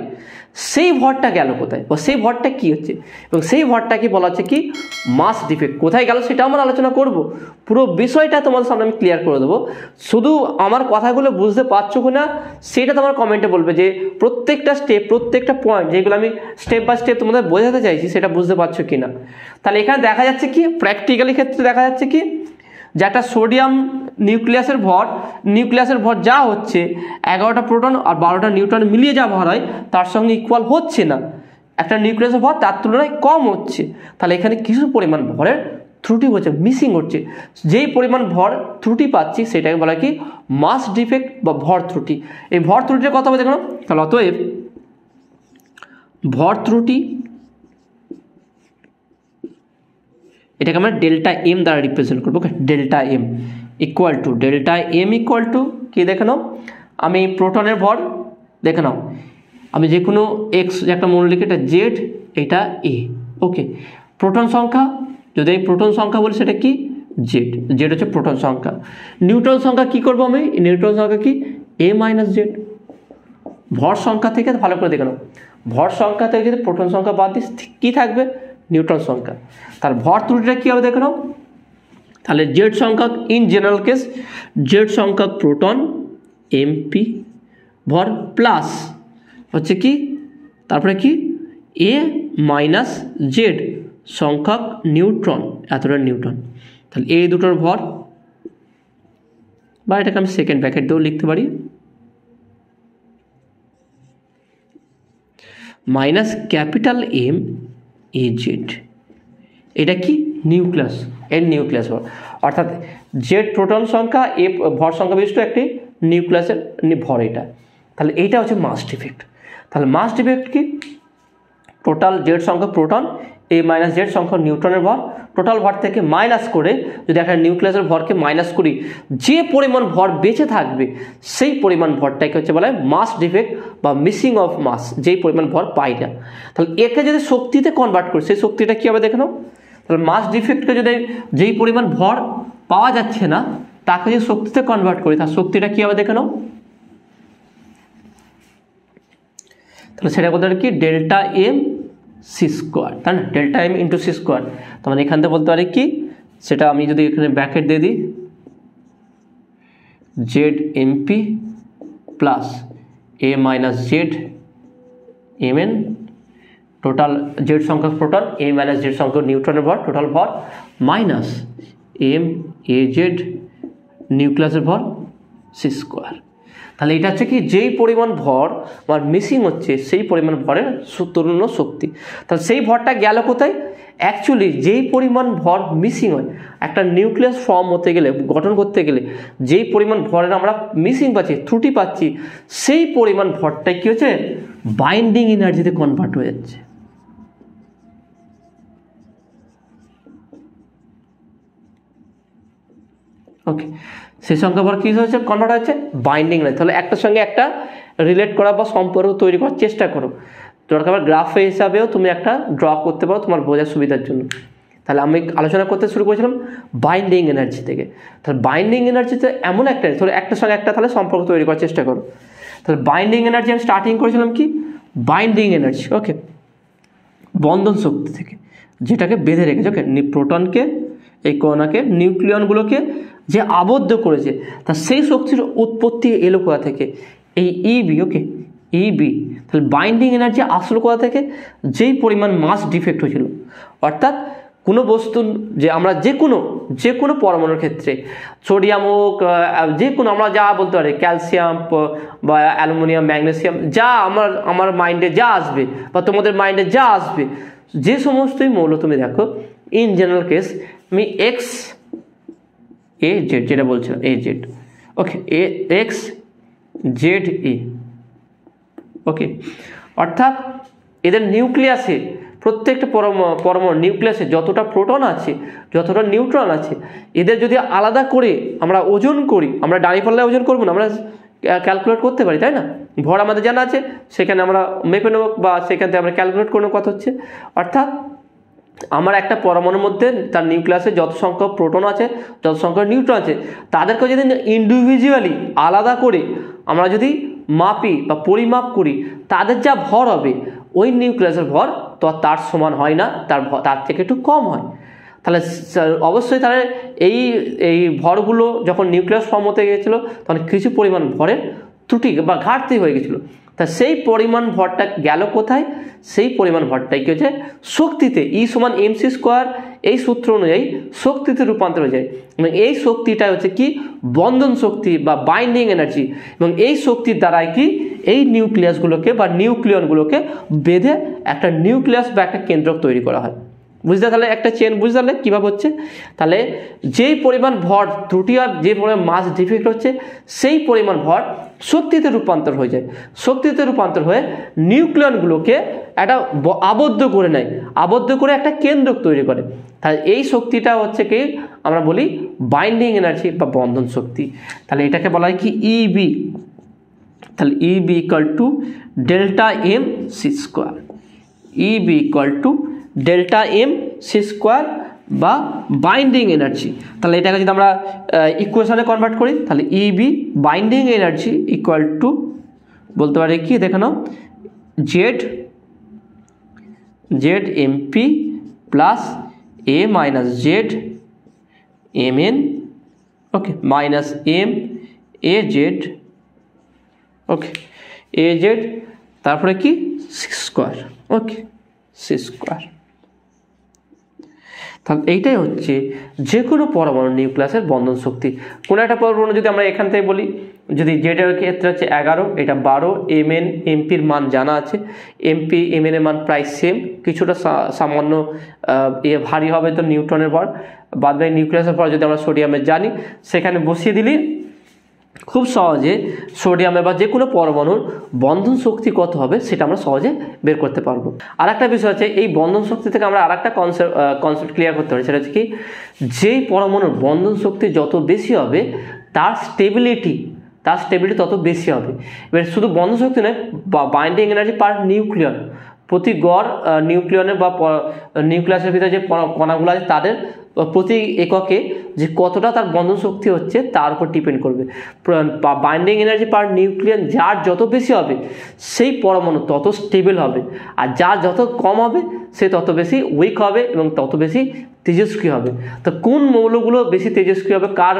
সেই ভরটা গেল কোথায়, বা সেই ভরটা কী হচ্ছে, এবং সেই ভরটাকে বলা হচ্ছে কি মাস ডিফেক্ট। কোথায় গেল সেটা আমরা আলোচনা করব, পুরো বিষয়টা তোমাদের সামনে আমি ক্লিয়ার করে দেবো। শুধু আমার কথাগুলো বুঝতে পারছো কি না সেটা তোমার কমেন্টে বলবে, যে প্রত্যেকটা স্টেপ, প্রত্যেকটা পয়েন্ট যেগুলো আমি স্টেপ বাই স্টেপ তোমাদের বোঝাতে চাইছি সেটা বুঝতে পারছো কি না। তাহলে এখানে দেখা যাচ্ছে কি, প্র্যাকটিক্যালি ক্ষেত্রে দেখা যাচ্ছে কি যে একটা সোডিয়াম নিউক্লিয়াসের ভর যা হচ্ছে 11টা প্রোটন আর 12টা নিউট্রন মিলিয়ে যা ভর হয় তার সঙ্গে ইকুয়াল হচ্ছে না, একটা নিউক্লিয়াসের ভর তার তুলনায় কম হচ্ছে। তাহলে এখানে কিছু পরিমাণ ভরের ত্রুটি হচ্ছে, মিসিং হচ্ছে। যেই পরিমাণ ভর ত্রুটি পাচ্ছি সেটাকে বলা কি মাস ডিফেক্ট বা ভর ত্রুটি। এই ভর ত্রুটির কথা বলে দেখো, তাহলে অতএব ভর ত্রুটি এটাকে আমরা ডেল্টা এম দ্বারা রিপ্রেজেন্ট করবো। ডেল্টা এম ইকুয়াল টু কি দেখে নাও, আমি প্রোটনের ভর দেখে নাও, আমি যে কোনো এক্স একটা মনে লিখে, এটা জেড, এটা এ। ওকে, প্রোটন সংখ্যা, যদি এই প্রোটন সংখ্যা বলি সেটা কি জেড হচ্ছে প্রোটন সংখ্যা। নিউট্রন সংখ্যা কি করবো আমি, নিউট্রন সংখ্যা কি এ মাইনাস জেড। ভর সংখ্যা থেকে ভালো করে দেখে নাও, ভর সংখ্যা থেকে যদি প্রোটন সংখ্যা বাদ দিস কী থাকবে, নিউট্রন সংখ্যা। তার ভর ত্রুটিটা কী হবে দেখে নাও, তাহলে জেড সংখ্যক, ইন জেনারেল কেস জেড সংখ্যক প্রোটন এমপি ভর প্লাস হচ্ছে কি, তারপরে কি এ মাইনাস জেড সংখ্যক নিউট্রন, এতটা নিউট্রন। তাহলে এই দুটোর ভর, বা এটাকে আমি সেকেন্ড ব্র্যাকেট দিয়েও লিখতে পারি, minus capital M A Z এটা কি নিউক্লিয়াস, এর নিউক্লিয়াস ভর, অর্থাৎ জেড প্রোটন সংখ্যা এ ভর সংখ্যা বিশিষ্ট একটি নিউক্লিয়াসের ভর এটা। তাহলে এইটা হচ্ছে মাস ডিফেক্ট। তাহলে মাস ডিফেক্ট কি, টোটাল জেড সংখ্যক প্রোটন এ মাইনাস জেড সংখ্যক নিউট্রনের ভর, টোটাল ভর থেকে মাইনাস করে যদি একটা নিউক্লিয়াসের ভরকে মাইনাস করি, যে পরিমাণ ভর বেঁচে থাকবে সেই পরিমাণ ভরটাকে হচ্ছে বলা হয় মাস ডিফেক্ট বা মিসিং অফ মাস, যেই পরিমাণ ভর পাই না। তাহলে একে যদি শক্তিতে কনভার্ট করি সেই শক্তিটা কী হবে দেখে নাও। তাহলে মাস ডিফেক্টকে যদি যেই পরিমাণ ভর পাওয়া যাচ্ছে না তাকে যদি শক্তিতে কনভার্ট করি তার শক্তিটা কী হবে দেখে নাও। তাহলে সেটা বলতে পারি কি ডেল্টা এম সি স্কোয়ার, তাই না, delta M into C square. তার মানে এখান থেকে বলতে পারি কি, সেটা আমি যদি এখানে ব্র্যাকেট দিয়ে দিই Z MP plus A minus Z M N, total Z সংখ্যক প্রোটন এ মাইনাস জেড সংখ্যক নিউট্রনের ভর, টোটাল ভর মাইনাস এম এ জেড নিউক্লিয়াসের ভর সি স্কোয়ার। তাহলে এটা হচ্ছে কি যেই পরিমাণ ভর আমার মিসিং হচ্ছে সেই পরিমাণ ভরের তরুণ শক্তি। তাহলে সেই ভরটা গেল কোথায়, অ্যাকচুয়ালি যেই পরিমাণ ভর মিসিং হয় একটা নিউক্লিয়াস ফর্ম হতে গেলে, গঠন করতে গেলে যেই পরিমাণ ভরের আমরা মিসিং পাচ্ছি, ত্রুটি পাচ্ছি, সেই পরিমাণ ভরটাই কী হচ্ছে বাইন্ডিং এনার্জিতে কনভার্ট হয়ে যাচ্ছে। ওকে, সেই সংখ্যা ভর কী হচ্ছে কনভার্ট হচ্ছে বাইন্ডিং এনার্জি। তাহলে একটার সঙ্গে একটা রিলেট করা বা সম্পর্ক তৈরি করার চেষ্টা করো, দরকার গ্রাফে হিসাবেও তুমি একটা ড্র করতে পারো তোমার বোঝার সুবিধার জন্য। তাহলে আমি আলোচনা করতে শুরু করেছিলাম বাইন্ডিং এনার্জি থেকে। তাহলে বাইন্ডিং এনার্জিতে এমন একটা, তাহলে একটার সঙ্গে একটা তাহলে সম্পর্ক তৈরি করার চেষ্টা করো। তাহলে বাইন্ডিং এনার্জি আমি স্টার্টিং করেছিলাম কি বাইন্ডিং এনার্জি, ওকে, বন্ধন শক্তি থেকে, যেটাকে বেঁধে রেখেছে, ওকে, প্রোটনকে এই কণাকে নিউক্লিয়নগুলোকে যে আবদ্ধ করেছে, তা সেই শক্তির উৎপত্তি এলো কোথা থেকে, এই ইবি, ওকে, ইবি। তাহলে বাইন্ডিং এনার্জি আসলো কোথা থেকে, যেই পরিমাণ মাস ডিফেক্ট হয়েছিল, অর্থাৎ কোনো বস্তু যে আমরা যে কোনো পরমাণুর ক্ষেত্রে সোডিয়াম হোক, যে কোনো আমরা যা বলতে পারি ক্যালসিয়াম বা অ্যালুমিনিয়াম, ম্যাগনেসিয়াম, যা আমার মাইন্ডে যা আসবে বা তোমাদের মাইন্ডে যা আসবে, যে সমস্তই মৌল তুমি দেখো ইন জেনারেল কেস আমি এক্স এ জেড যেটা বলছিলাম A Z, okay, A X Z E, okay, অর্থাৎ এদের নিউক্লিয়াসে প্রত্যেকটা পরমাণু নিউক্লিয়াসে যতটা প্রোটন আছে, যতটা নিউট্রন আছে, এদের যদি আলাদা করে আমরা ওজন করি, আমরা ডানি পাল্লায় ওজন করবো না, আমরা ক্যালকুলেট করতে পারি, তাই না, ভর আমাদের জানা আছে, সেখানে আমরা মেপে নেব বা সেখান থেকে আমরা ক্যালকুলেট করে নেব কত হচ্ছে। অর্থাৎ আমার একটা পরমাণুর মধ্যে তার নিউক্লিয়াসে যত সংখ্যক প্রোটন আছে, যত সংখ্যক নিউট্রন আছে, তাদেরকে যদি ইন্ডিভিজুয়ালি আলাদা করে আমরা যদি মাপি বা পরিমাপ করি, তাদের যা ভর হবে ওই নিউক্লিয়াসের ভর তো তার সমান হয় না, তার থেকে একটু কম হয়। তাহলে অবশ্যই তাহলে এই ভরগুলো যখন নিউক্লিয়াস ফর্ম হতে গিয়েছিলো তখন কিছু পরিমাণ ভরের ত্রুটি বা ঘাটতি হয়ে গেছিলো। তা সেই পরিমাণ ভরটা গেল কোথায়, সেই পরিমাণ ভরটাই কি হচ্ছে শক্তিতে, ই সমান এমসি স্কোয়ার, এই সূত্র অনুযায়ী শক্তিতে রূপান্তর হয়ে যায়। এবং এই শক্তিটা হচ্ছে কি বন্ধন শক্তি বা বাইন্ডিং এনার্জি, এবং এই শক্তির দ্বারাই কি এই নিউক্লিয়াসগুলোকে বা নিউক্লিয়নগুলোকে বেঁধে একটা নিউক্লিয়াস বা একটা কেন্দ্রক তৈরি করা হয়। বুঝতে, তাহলে একটা চেন বুঝতে পারলে কীভাবে হচ্ছে। তাহলে যেই পরিমাণ ভর ত্রুটি হয়, যে পরিমাণ মাস ডিফেক্ট হচ্ছে, সেই পরিমাণ ভর শক্তিতে রূপান্তর হয়ে যায়, শক্তিতে রূপান্তর হয়ে নিউক্লিয়নগুলোকে একটা আবদ্ধ করে নেয়, আবদ্ধ করে একটা কেন্দ্রক তৈরি করে। তাহলে এই শক্তিটা হচ্ছে কি আমরা বলি বাইন্ডিং এনার্জি বা বন্ধন শক্তি। তাহলে এটাকে বলা হয় কি ইবি। তাহলে EB equal to delta M C square, EB equal to delta M C square বা বাইন্ডিং এনার্জি। তাহলে এটাকে যদি আমরা ইকুয়েশনে কনভার্ট করি, তাহলে EB binding energy equal to বলতে পারি কি দেখে নাও Z MP plus A minus Z M N, okay, minus M A Z, okay, A Z, তারপরে কি six square, okay, C square. তাহলে এইটাই হচ্ছে যে কোনো পরমাণু নিউক্লিয়াসের বন্ধন শক্তি। কোনো একটা পরমাণু যদি আমরা এখান থেকে বলি যদি জেডের ক্ষেত্রে হচ্ছে 11, এটা 12, mn এমপির মান জানা আছে, এমপি mn এর মান প্রায় সেম, কিছুটা সামান্য ভারী হবে তো নিউট্রনের ভর, বাদ বাকি নিউক্লিয়াসের ভর যদি আমরা সোডিয়ামের জানি সেখানে বসিয়ে দিলে খুব সহজে সোডিয়ামে বা যে কোনো পরমাণুর বন্ধন শক্তি কত হবে সেটা আমরা সহজে বের করতে পারবো। আর একটা বিষয় হচ্ছে এই বন্ধন শক্তি থেকে আমরা আর একটা কনসেপ্ট ক্লিয়ার করতে পারি, সেটা হচ্ছে কি, যেই পরমাণুর বন্ধন শক্তি যত বেশি হবে তার স্টেবিলিটি তত বেশি হবে। এবার শুধু বন্ধন শক্তি নয়, বাইন্ডিং এনার্জি পার নিউক্লিয়ন, প্রতি গড় নিউক্লিয়নের বা নিউক্লিয়াসের ভিতরে যে কণাগুলো আছে তাদের প্রতি এককে যে কতটা তার বন্ধন শক্তি হচ্ছে তার উপর ডিপেন্ড করবে। বাইন্ডিং এনার্জি পার নিউক্লিয়ন যার যত বেশি হবে সেই পরমাণু তত স্টেবল হবে, আর যার যত কম হবে সে তত বেশি উইক হবে এবং তত বেশি তেজস্ক্রিয় হবে। তো কোন মৌলগুলো বেশি তেজস্ক্রিয় হবে, কার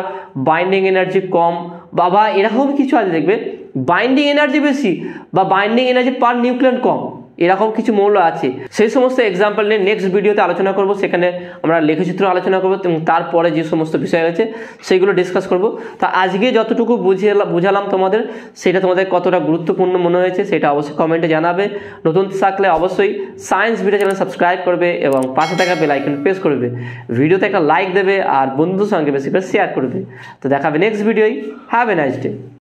বাইন্ডিং এনার্জি কম বা এরকম কিছু আছে, দেখবে বাইন্ডিং এনার্জি বেশি বা বাইন্ডিং এনার্জি পার নিউক্লিয়ন কম, এরকম কিছু মৌল আছে। সেই সমস্ত এক্সাম্পল নিয়ে নেক্সট ভিডিওতে আলোচনা করব, সেখানে আমরা লেখচিত্র আলোচনা করব এবং তারপরে যে সমস্ত বিষয় আছে সেগুলো ডিসকাস করব। তা আজকে যতটুকু বুঝালাম তোমাদের, সেটা তোমাদের কতটা গুরুত্বপূর্ণ মনে হয়েছে সেটা অবশ্যই কমেন্টে জানাবে। নতুন থাকলে অবশ্যই সায়েন্স ভিডিও চ্যানেল সাবস্ক্রাইব করবে এবং পাশে থাকা বেল আইকন প্রেস করবে, ভিডিওতে একটা লাইক দেবে আর বন্ধুদের সঙ্গে বেশি করে শেয়ার করবে। তো দেখাবে নেক্সট ভিডিওই। Have a nice day.